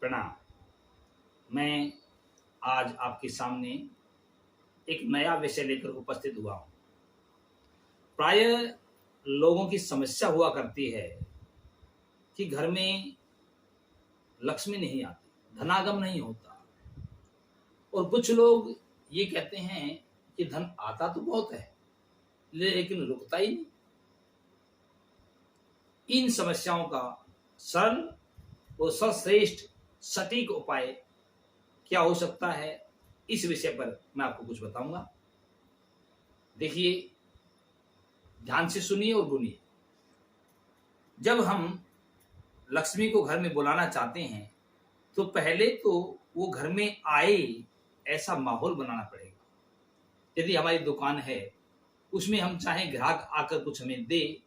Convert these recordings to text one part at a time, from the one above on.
प्रणाम। मैं आज आपके सामने एक नया विषय लेकर उपस्थित हुआ हूँ। प्रायः लोगों की समस्या हुआ करती है कि घर में लक्ष्मी नहीं आती, धनागम नहीं होता, और कुछ लोग ये कहते हैं कि धन आता तो बहुत है लेकिन रुकता ही नहीं। इन समस्याओं का सरल और सर्वश्रेष्ठ सटीक उपाय क्या हो सकता है, इस विषय पर मैं आपको कुछ बताऊंगा। देखिए, ध्यान से सुनिए और गुनिए। जब हम लक्ष्मी को घर में बुलाना चाहते हैं तो पहले तो वो घर में आए ऐसा माहौल बनाना पड़ेगा। यदि हमारी दुकान है, उसमें हम चाहें ग्राहक आकर कुछ हमें दे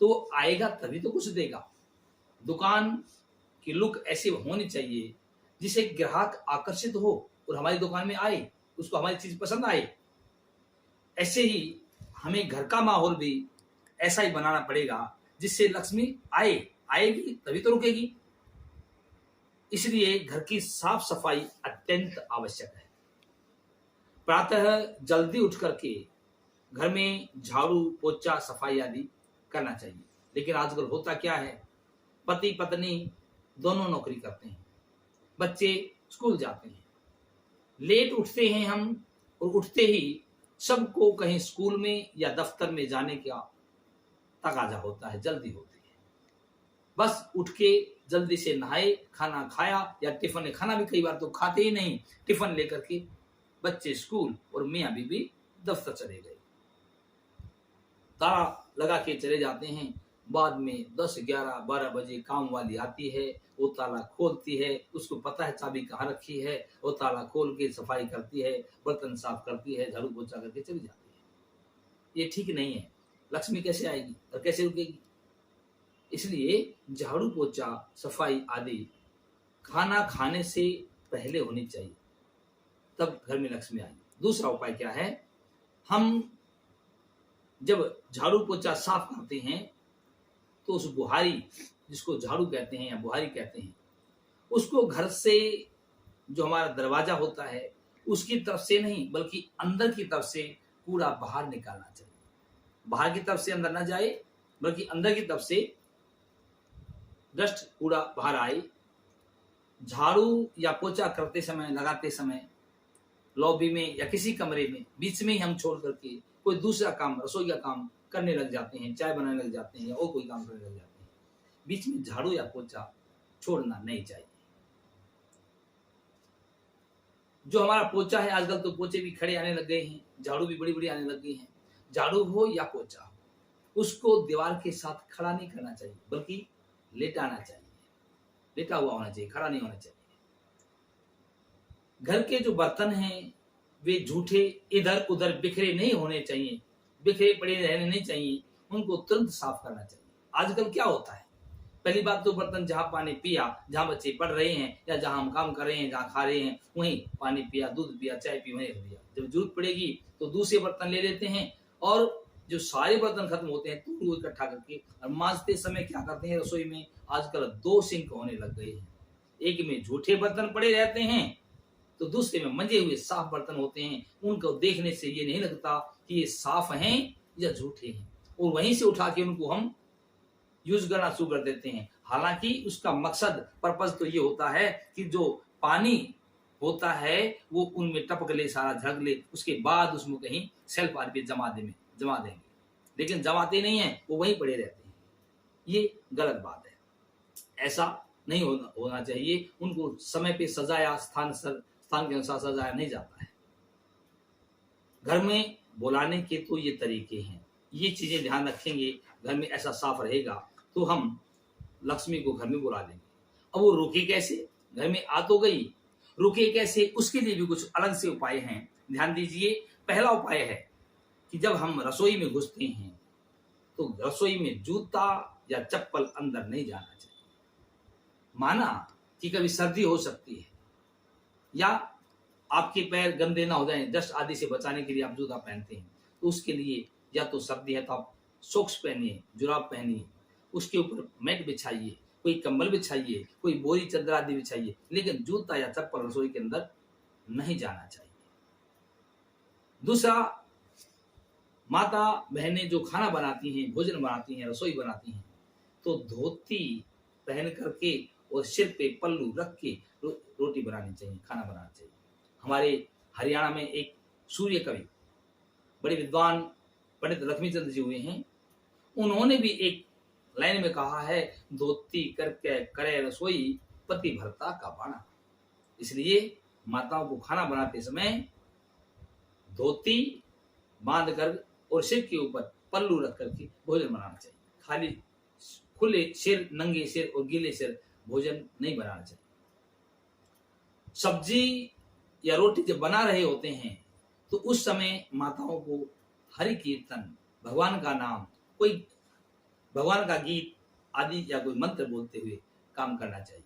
तो वो आएगा तभी तो कुछ देगा। दुकान की लुक ऐसी होनी चाहिए जिसे ग्राहक आकर्षित हो और हमारी दुकान में आए, उसको हमारी चीज पसंद आए। ऐसे ही हमें घर का माहौल भी ऐसा ही बनाना पड़ेगा जिससे लक्ष्मी आएगी तभी तो रुकेगी। इसलिए घर की साफ सफाई अत्यंत आवश्यक है। प्रातः जल्दी उठ करके घर में झाड़ू पोछा सफाई आदि करना चाहिए। लेकिन आजकल होता क्या है, पति पत्नी दोनों नौकरी करते हैं, बच्चे स्कूल जाते हैं, लेट उठते हैं हम, और उठते ही सबको कहीं स्कूल में या दफ्तर में जाने का तकाजा होता है, जल्दी होती है। बस उठ के जल्दी से नहाए, खाना खाया या टिफिन, खाना भी कई बार तो खाते ही नहीं, टिफिन लेकर के बच्चे स्कूल और मियाँ बीबी दफ्तर चले गए, ताला लगा के चले जाते हैं। बाद में 10, 11, 12 बजे काम वाली आती है, वो ताला खोलती है, उसको पता है चाबी कहाँ रखी है, वो ताला खोल के सफाई करती है, बर्तन साफ करती है, झाड़ू पोछा करके चली जाती है। ये ठीक नहीं है। लक्ष्मी कैसे आएगी और कैसे रुकेगी? इसलिए झाड़ू पोछा सफाई आदि खाना खाने से पहले होनी चाहिए, तब घर में लक्ष्मी आएगी। दूसरा उपाय क्या है, हम जब झाड़ू पोछा साफ करते हैं तो उस बुहारी, जिसको झाड़ू कहते हैं या बुहारी कहते हैं, उसको घर से जो हमारा दरवाजा होता है उसकी तरफ से नहीं बल्कि अंदर की तरफ से कूड़ा बाहर निकालना चाहिए। बाहर की तरफ से अंदर ना जाए बल्कि अंदर की तरफ से डस्ट कूड़ा बाहर आए। झाड़ू या पोछा करते समय, लगाते समय लॉबी में या किसी कमरे में बीच में ही हम छोड़ करके कोई दूसरा काम, रसोई का काम करने लग जाते हैं, चाय बनाने लग जाते हैं या और कोई काम करने लग जाते हैं, बीच में झाड़ू या पोछा छोड़ना नहीं चाहिए। जो हमारा पोछा है, आजकल तो पोछे भी खड़े आने लग गए हैं, झाड़ू भी बड़ी बड़ी आने लग गई हैं। झाड़ू हो या पोछा हो, उसको दीवार के साथ खड़ा नहीं करना चाहिए बल्कि लेटाना चाहिए, लेटा हुआ होना चाहिए, खड़ा नहीं होना चाहिए। घर के जो बर्तन हैं वे झूठे इधर उधर बिखरे नहीं होने चाहिए, बिखरे पड़े रहने नहीं चाहिए, उनको तुरंत साफ करना चाहिए। आजकल क्या होता है, पहली बात तो बर्तन जहां पानी पिया, जहां बच्चे पढ़ रहे हैं या जहां हम काम कर रहे हैं, जहां खा रहे हैं, वहीं पानी पिया, दूध पिया, चाय पी, वहीं रख दिया। जब जरूरत पड़ेगी तो दूसरे बर्तन ले लेते हैं, और जो सारे बर्तन खत्म होते हैं तो उनको इकट्ठा करके और मांजते समय क्या करते हैं, रसोई में आजकल 2 सिंक होने लग गए हैं। एक में झूठे बर्तन पड़े रहते हैं तो दूसरे में मंजे हुए साफ बर्तन होते हैं। उनको देखने से ये नहीं लगता कि ये साफ हैं या झूठे हैं, और वहीं से उठा के उनको हम यूज करना शुरू कर देते हैं। हालांकि उसका मकसद, पर्पज तो ये होता है कि जो पानी होता है वो उनमें टपक ले, सारा झग ले, उसके बाद उसमें कहीं सेल्फ आर पे जमा देंगे, लेकिन जमाते नहीं है, वो वहीं पड़े रहते हैं। ये गलत बात है, ऐसा नहीं होना चाहिए। उनको समय पे सजाया, स्थान के अनुसार सजाया नहीं जाता है। घर में बुलाने के तो ये तरीके हैं, ये चीजें ध्यान रखेंगे, घर में ऐसा साफ रहेगा तो हम लक्ष्मी को घर में बुला लेंगे। अब वो रुके कैसे, घर में आ तो गई, रुके कैसे, उसके लिए भी कुछ अलग से उपाय हैं। ध्यान दीजिए। पहला उपाय है कि जब हम रसोई में घुसते हैं तो रसोई में जूता या चप्पल अंदर नहीं जाना चाहिए। माना कि कभी सर्दी हो सकती है या आपके पैर गंदे ना हो जाएं, डस्ट आदि से बचाने के लिए आप जूता पहनते हैं, तो उसके लिए या तो सर्दी है तो आप सॉक्स पहनिए, जुराब पहनिए, उसके ऊपर मैट बिछाइए, कोई कंबल बिछाइए, कोई बोरी चादर आदि बिछाइए, लेकिन जूता या चप्पल रसोई के अंदर नहीं जाना चाहिए। दूसरा, माता बहनें जो खाना बनाती हैं, भोजन बनाती हैं, रसोई बनाती हैं, तो धोती पहन करके और सिर पे पल्लू रख के रोटी बनानी चाहिए, खाना बनाना चाहिए। हमारे हरियाणा में एक सूर्य कवि, बड़े विद्वान पंडित लक्ष्मीचंद जी हुए हैं, उन्होंने भी एक लाइन में कहा है, धोती करके करे रसोई, पति भरता का बाणा। इसलिए माताओं को खाना बनाते समय धोती बांध कर और सिर के ऊपर पल्लू रख करके भोजन बनाना चाहिए। खाली खुले सिर, नंगे सिर और गीले सिर भोजन नहीं बनाना चाहिए। सब्जी या रोटी जब बना रहे होते हैं तो उस समय माताओं को हरि कीर्तन, भगवान का नाम, कोई भगवान का गीत आदि या कोई मंत्र बोलते हुए काम करना चाहिए।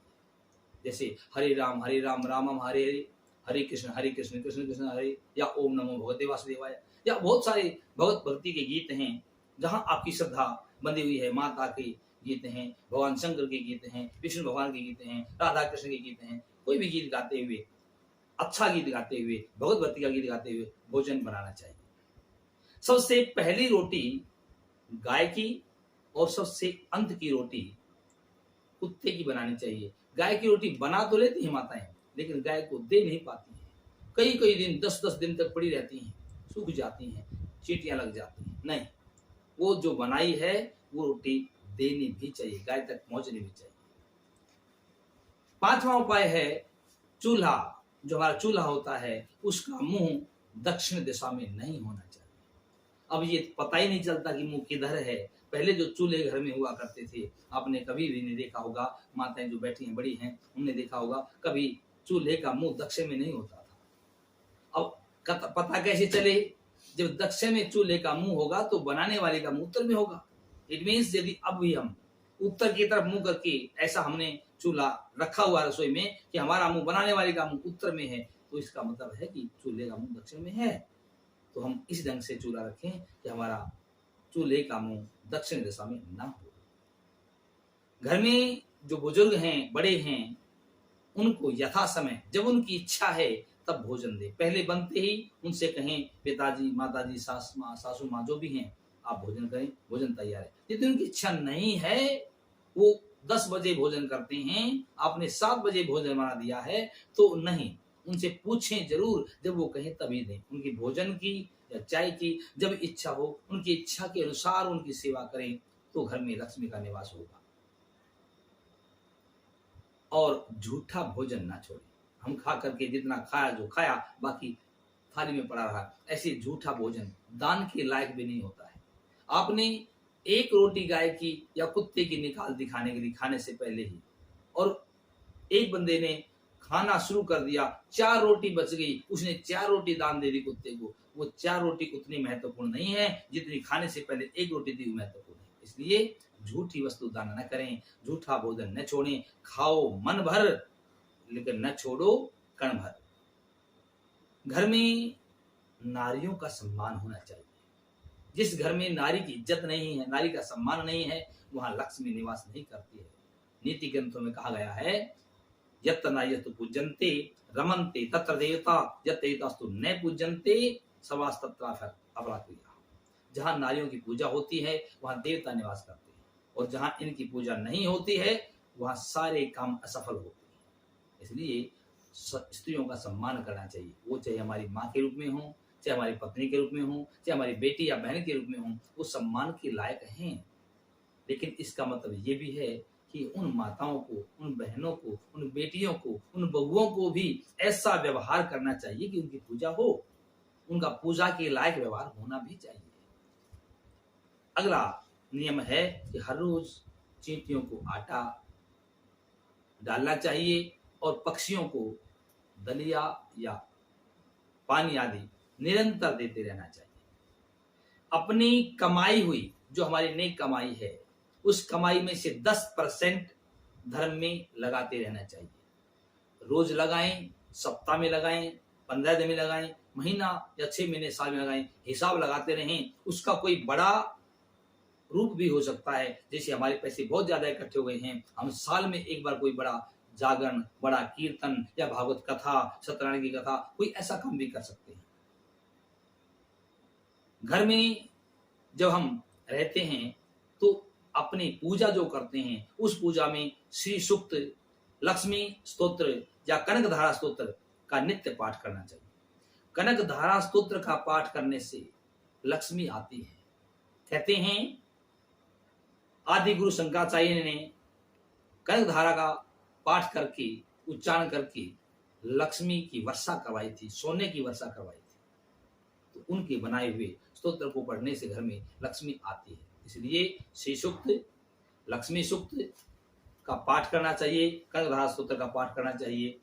जैसे हरे राम राम राम हरे हरे, हरे कृष्ण कृष्ण कृष्ण हरे, या ओम नमो भगवते वासुदेवाय, या बहुत सारे भगवत भक्ति के गीत हैं जहां आपकी श्रद्धा बंधी हुई है। माता के गीत हैं, भगवान शंकर के गीत हैं, विष्णु भगवान के गीत हैं, राधा कृष्ण के गीत हैं। कोई भी गीत गाते हुए, अच्छा गीत गाते हुए, भगवत भक्ति का गीत गाते हुए भोजन बनाना चाहिए। सबसे पहली रोटी गाय की और सबसे अंत की रोटी कुत्ते की बनानी चाहिए। गाय की रोटी बना तो लेती हैं माताएं, लेकिन गाय को दे नहीं पाती हैं। कई कई दिन, 10-10 दिन तक पड़ी रहती हैं, सूख जाती हैं, चींटियां लग जाती हैं। नहीं, वो जो बनाई है वो रोटी देनी भी चाहिए, गाय तक पहुंचनी भी चाहिए। पांचवा उपाय है चूल्हा। जो हमारा चूल्हा होता है उसका मुंह दक्षिण दिशा में नहीं होना चाहिए। अब ये पता ही नहीं चलता कि मुंह किधर है। पहले जो चूल्हे घर में हुआ करते थे, आपने कभी भी नहीं देखा होगा, माताएं जो बैठी हैं बड़ी हैं उन्होंने देखा होगा, कभी चूल्हे का मुंह दक्षिण में नहीं होता था। अब पता कैसे चले? जब दक्षिण में चूल्हे का मुंह होगा तो बनाने वाले का मुंह उत्तर में होगा। इट मीन्स यदि अब भी हम उत्तर की तरफ मुंह करके ऐसा हमने चूल्हा रखा हुआ रसोई में कि हमारा मुंह, बनाने वाले का मुंह उत्तर में है, तो इसका मतलब है कि चूल्हे का मुंह दक्षिण में है। तो हम इस ढंग से चूल्हा रखें कि हमारा चूल्हे का मुंह दक्षिण दिशा में ना हो। घर में जो बुजुर्ग हैं, बड़े हैं, उनको यथा समय जब उनकी इच्छा है तब भोजन दे। पहले बनते ही उनसे कहें, पिताजी, माताजी, सासू माँ जो भी हैं, आप भोजन करें, भोजन तैयार है। यदि उनकी इच्छा नहीं है, वो 10 बजे भोजन करते हैं, आपने 7 बजे भोजन बना दिया है, तो नहीं, उनसे पूछें जरूर, जब वो कहें तभी दें। उनकी भोजन की या चाय की जब इच्छा हो, उनकी इच्छा के अनुसार उनकी सेवा करें, तो घर में लक्ष्मी का निवास होगा। और झूठा भोजन ना छोड़ें। हम खा करके जितना खाया, जो खाया बाकी थाली में पड़ा रहा, ऐसे झूठा भोजन दान के लायक भी नहीं होता है। आपने एक रोटी गाय की या कुत्ते की निकाल दिखाने के लिए खाने से पहले ही, और एक बंदे ने खाना शुरू कर दिया, 4 रोटी बच गई, उसने 4 रोटी दान दे दी कुत्ते को। वो 4 रोटी उतनी महत्वपूर्ण नहीं है जितनी खाने से पहले 1 रोटी दी महत्वपूर्ण है। इसलिए झूठी वस्तु दान न करें, झूठा भोजन न छोड़ें। खाओ मन भर, लेकिन न छोड़ो कण भर। घर में नारियों का सम्मान होना चाहिए। जिस घर में नारी की इज्जत नहीं है, नारी का सम्मान नहीं है, वहां लक्ष्मी निवास नहीं करती है। नीति ग्रंथों में कहा गया है, यत् नार्यस्तु पूज्यन्ते रमन्ते तत्र देवता, यत् देवतास्तु न पूज्यन्ते सवास्तत्र अपराक्रिया। जहां नारियों की पूजा होती है वहां देवता निवास करते हैं, और जहां इनकी पूजा नहीं होती है वहां सारे काम असफल होते हैं। इसलिए स्त्रियों का सम्मान करना चाहिए। वो चाहे हमारी माँ के रूप में हो, चाहे हमारी पत्नी के रूप में हो, चाहे हमारी बेटी या बहन के रूप में हो, वो सम्मान के लायक हैं। लेकिन इसका मतलब ये भी है कि उन माताओं को, उन बहनों को, उन बेटियों को, उन बहुओं को भी ऐसा व्यवहार करना चाहिए कि उनकी पूजा हो, उनका पूजा के लायक व्यवहार होना भी चाहिए। अगला नियम है कि हर रोज चींटियों को आटा डालना चाहिए और पक्षियों को दलिया या पानी आदि निरंतर देते रहना चाहिए। अपनी कमाई हुई, जो हमारी नई कमाई है, उस कमाई में से 10% धर्म में लगाते रहना चाहिए। रोज लगाएं, सप्ताह में लगाएं, 15 दिन में लगाएं, महीना या 6 महीने, साल में लगाएं, हिसाब लगाते रहें। उसका कोई बड़ा रूप भी हो सकता है। जैसे हमारे पैसे बहुत ज्यादा इकट्ठे हुए हैं, हम साल में एक बार कोई बड़ा जागरण, बड़ा कीर्तन या भागवत कथा, सत्यनारायण की कथा, कोई ऐसा काम भी कर सकते हैं। घर में जब हम रहते हैं तो अपनी पूजा जो करते हैं उस पूजा में श्री सूक्त, लक्ष्मी स्तोत्र या कनक धारा स्तोत्र का नित्य पाठ करना चाहिए। कनक धारा स्तोत्र का पाठ करने से लक्ष्मी आती है। कहते हैं आदि गुरु शंकराचार्य ने कनक धारा का पाठ करके, उच्चारण करके लक्ष्मी की वर्षा करवाई थी, सोने की वर्षा करवाई थी। तो उनके बनाए हुए स्तोत्र को पढ़ने से घर में लक्ष्मी आती है। इसलिए श्री सूक्त, लक्ष्मी सूक्त का पाठ करना चाहिए, कनक धारा स्तोत्र का पाठ करना चाहिए,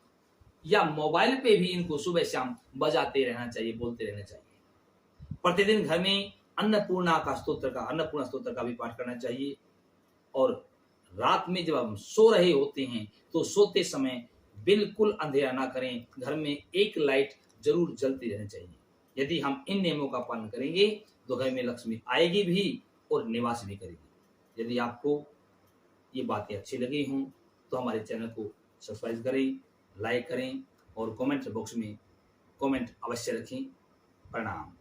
या मोबाइल पे भी इनको सुबह शाम बजाते रहना चाहिए, बोलते रहना चाहिए। प्रतिदिन घर में अन्नपूर्णा स्तोत्र का भी पाठ करना चाहिए। और रात में जब हम सो रहे होते हैं तो सोते समय बिल्कुल अंधेरा ना करें, घर में एक लाइट जरूर जलती रहनी चाहिए। यदि हम इन नियमों का पालन करेंगे तो घर में लक्ष्मी आएगी भी और निवास भी करेगी। यदि आपको ये बातें अच्छी लगी हों तो हमारे चैनल को सब्सक्राइब करें, लाइक करें और कमेंट बॉक्स में कमेंट अवश्य रखें। प्रणाम।